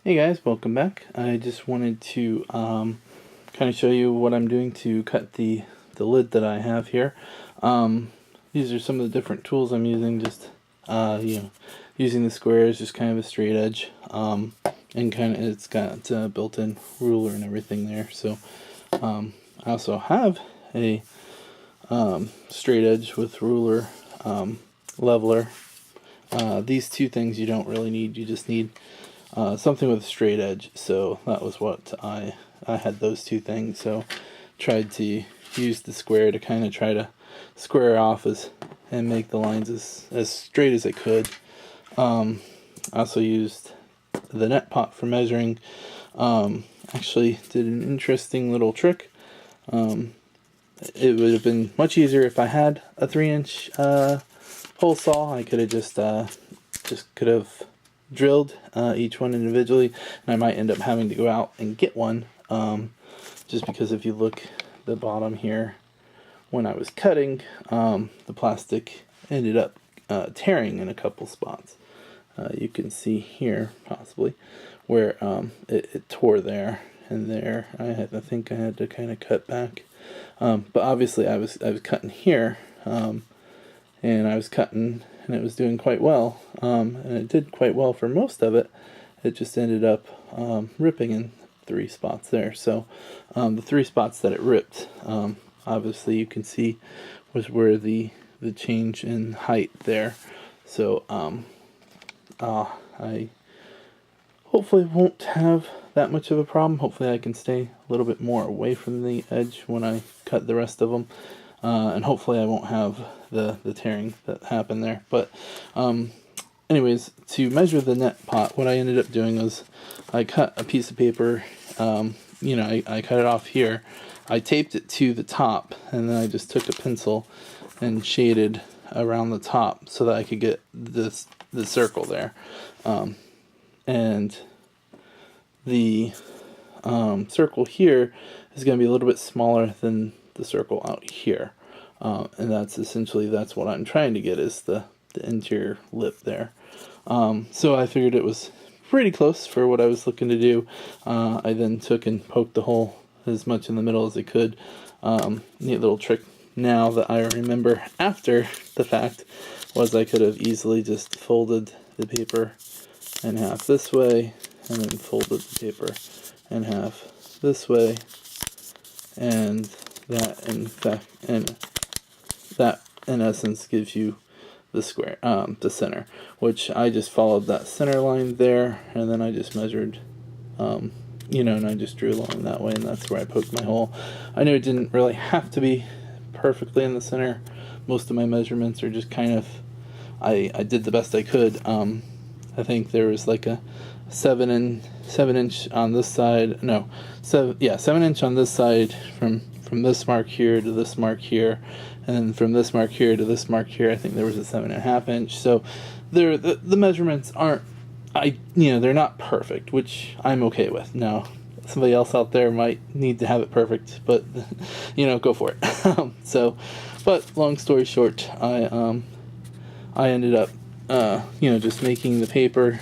Hey guys, welcome back. I just wanted to kind of show you what I'm doing to cut the lid that I have here. These are some of the different tools I'm using. Just using the squares, just kind of a straight edge, and kind of it's got a built-in ruler and everything there. So I also have a straight edge with ruler, leveler. These two things you don't really need. You just need something with a straight edge. So that was what I had, those two things. So tried to use the square to kind of try to square off and make the lines as straight as I could. I also used the net pot for measuring. Actually did an interesting little trick. It would have been much easier if I had a 3-inch hole saw. I could have just could have drilled each one individually, and I might end up having to go out and get one, just because if you look the bottom here, when I was cutting, the plastic ended up tearing in a couple spots. You can see here possibly where it tore there and there. I think I had to kind of cut back, but obviously I was cutting here, and I was cutting and it was doing quite well, and it did quite well for most of it. It just ended up ripping in 3 spots there. So the 3 spots that it ripped, obviously you can see was where the change in height there. So I hopefully won't have that much of a problem. Hopefully I can stay a little bit more away from the edge when I cut the rest of them. And hopefully I won't have the tearing that happened there. But anyways, to measure the net pot, what I ended up doing was I cut a piece of paper, I cut it off here. I taped it to the top, and then I just took a pencil and shaded around the top so that I could get the circle there. And the circle here is going to be a little bit smaller than the circle out here, and that's what I'm trying to get, is the interior lip there. So I figured it was pretty close for what I was looking to do. I then took and poked the hole as much in the middle as I could. Neat little trick now that I remember after the fact was I could have easily just folded the paper in half this way, and then folded the paper in half this way, and that in essence gives you the square, the center, which I just followed that center line there, and then I just measured, and I just drew along that way, and that's where I poked my hole. I knew it didn't really have to be perfectly in the center. Most of my measurements are just kind of, I did the best I could. I think there was like a 7 inch on this side. No, 7 inch on this side from this mark here to this mark here, and then from this mark here to this mark here, I think there was a 7.5 inch. So the measurements aren't, they're not perfect, which I'm okay with. Now, somebody else out there might need to have it perfect, but go for it. But long story short, I ended up just making the paper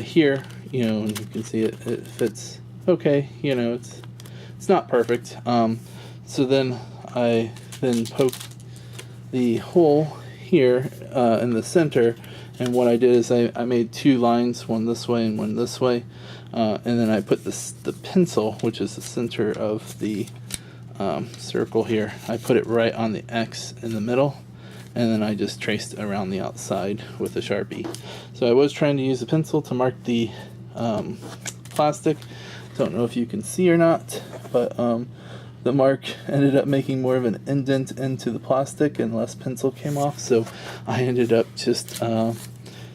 here, and you can see it fits okay. It's not perfect. So then I poked the hole here in the center, and what I did is I made 2 lines, one this way and one this way, and then I put the pencil, which is the center of the circle here, I put it right on the X in the middle, and then I just traced around the outside with a Sharpie. So I was trying to use a pencil to mark the plastic. Don't know if you can see or not, but the mark ended up making more of an indent into the plastic and less pencil came off, so I ended up just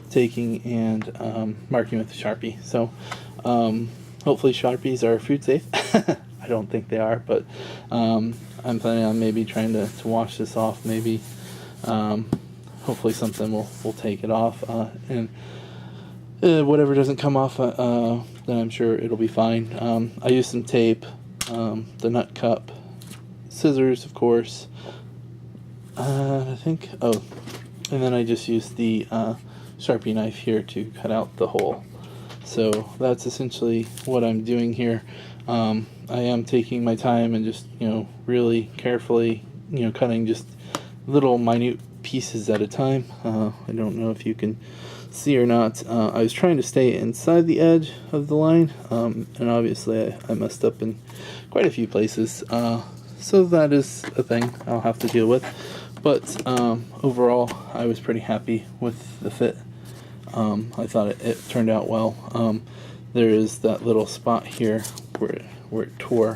taking and marking with a Sharpie. So hopefully Sharpies are food safe. I don't think they are, but I'm planning on maybe trying to wash this off, maybe. Hopefully something will take it off, and whatever doesn't come off, then I'm sure it'll be fine. I used some tape, the nut cup, scissors, of course, I think, and then I just used the Sharpie knife here to cut out the hole. So that's essentially what I'm doing here. I am taking my time and just, really carefully, cutting just little minute pieces at a time. I don't know if you can see or not. I was trying to stay inside the edge of the line, and obviously I messed up in quite a few places. So that is a thing I'll have to deal with. But overall, I was pretty happy with the fit. I thought it turned out well. There is that little spot here where it tore,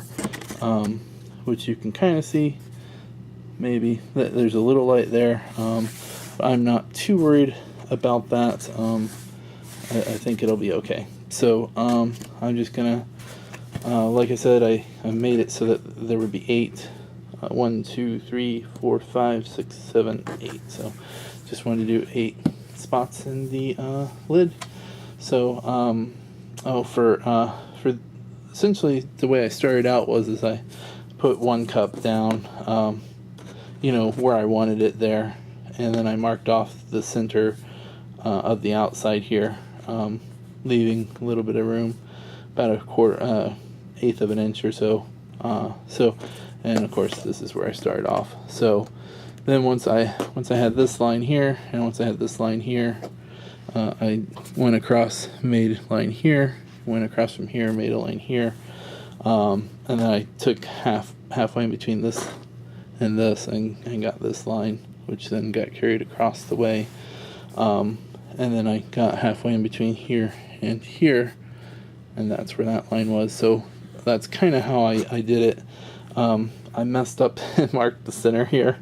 which you can kind of see. Maybe there's a little light there. But I'm not too worried about that. I think it'll be okay. So I'm just gonna, like I said, I made it so that there would be 8. 1, 2, 3, 4, 5, 6, 7, 8. So just wanted to do 8 spots in the lid. So for essentially the way I started out was I put 1 cup down, where I wanted it there, and then I marked off the center of the outside here, leaving a little bit of room, about a eighth of an inch or so. And of course this is where I started off. So then once I had this line here, and once I had this line here, I went across, made a line here, went across from here, made a line here, and then I took halfway in between this and this, and got this line, which then got carried across the way, and then I got halfway in between here and here, and that's where that line was. So that's kind of how I did it. I messed up and marked the center here,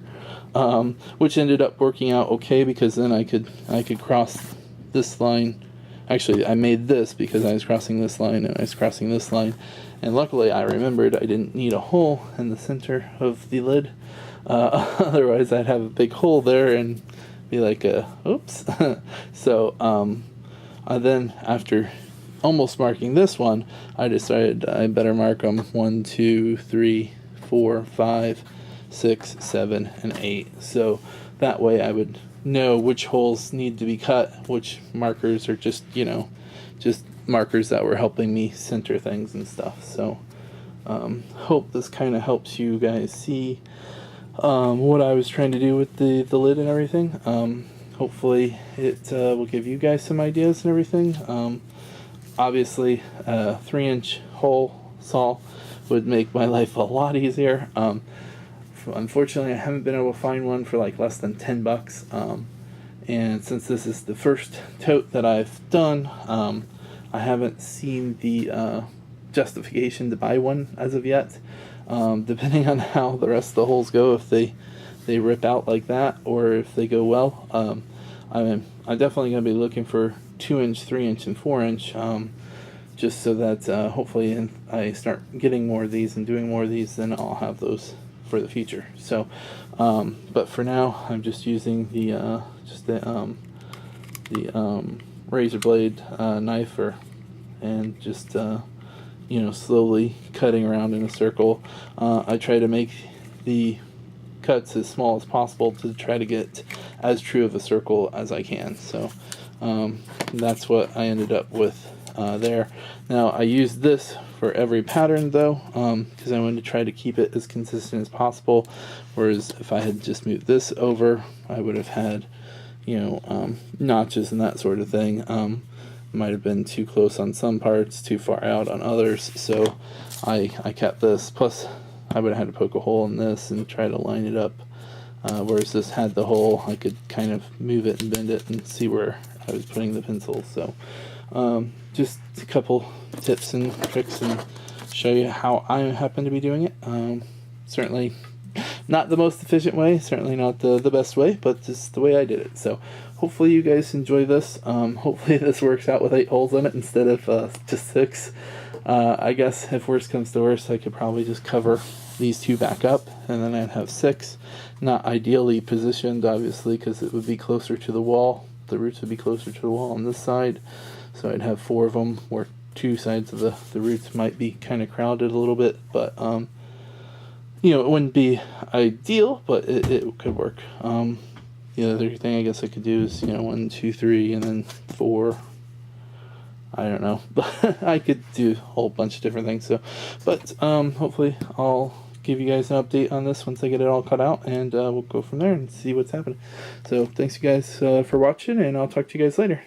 which ended up working out okay, because then I could cross this line. Actually, I made this because I was crossing this line and I was crossing this line, and luckily I remembered I didn't need a hole in the center of the lid. Otherwise I'd have a big hole there and be like, oops. So I then, after almost marking this one, I decided I better mark them 1, 2, 3, 4, 5, 6, 7, and 8. So that way I would know which holes need to be cut, which markers are just markers that were helping me center things and stuff. So hope this kind of helps you guys see what I was trying to do with the lid and everything. Hopefully it will give you guys some ideas and everything. Obviously, a 3-inch hole saw would make my life a lot easier. Unfortunately, I haven't been able to find one for like less than $10. And since this is the first tote that I've done, I haven't seen the justification to buy one as of yet. Depending on how the rest of the holes go, if they rip out like that or if they go well, I'm definitely going to be looking for 2-inch, 3-inch, and 4-inch, just so that hopefully I start getting more of these and doing more of these, then I'll have those for the future. So, but for now, I'm just using the razor blade knife, and just slowly cutting around in a circle. I try to make the cuts as small as possible to try to get as true of a circle as I can. So that's what I ended up with there. Now I used this for every pattern though, because I wanted to try to keep it as consistent as possible, whereas if I had just moved this over, I would have had notches and that sort of thing. Might have been too close on some parts, too far out on others, so I kept this. Plus I would have had to poke a hole in this and try to line it up, whereas this had the hole. I could kind of move it and bend it and see where I was putting the pencil. So just a couple tips and tricks, and show you how I happen to be doing it. Certainly not the most efficient way, certainly not the best way, but just the way I did it. So hopefully you guys enjoy this. Hopefully this works out with 8 holes in it instead of just 6. I guess if worst comes to worst, I could probably just cover these 2 back up, and then I'd have 6. Not ideally positioned, obviously, because it would be closer to the wall. The roots would be closer to the wall on this side, so I'd have 4 of them, where 2 sides of the roots might be kind of crowded a little bit, but it wouldn't be ideal, but it could work. The other thing I guess I could do is 1, 2, 3, and then 4. I don't know, but I could do a whole bunch of different things. So, but hopefully I'll give you guys an update on this once I get it all cut out, and we'll go from there and see what's happening. So thanks you guys for watching, and I'll talk to you guys later.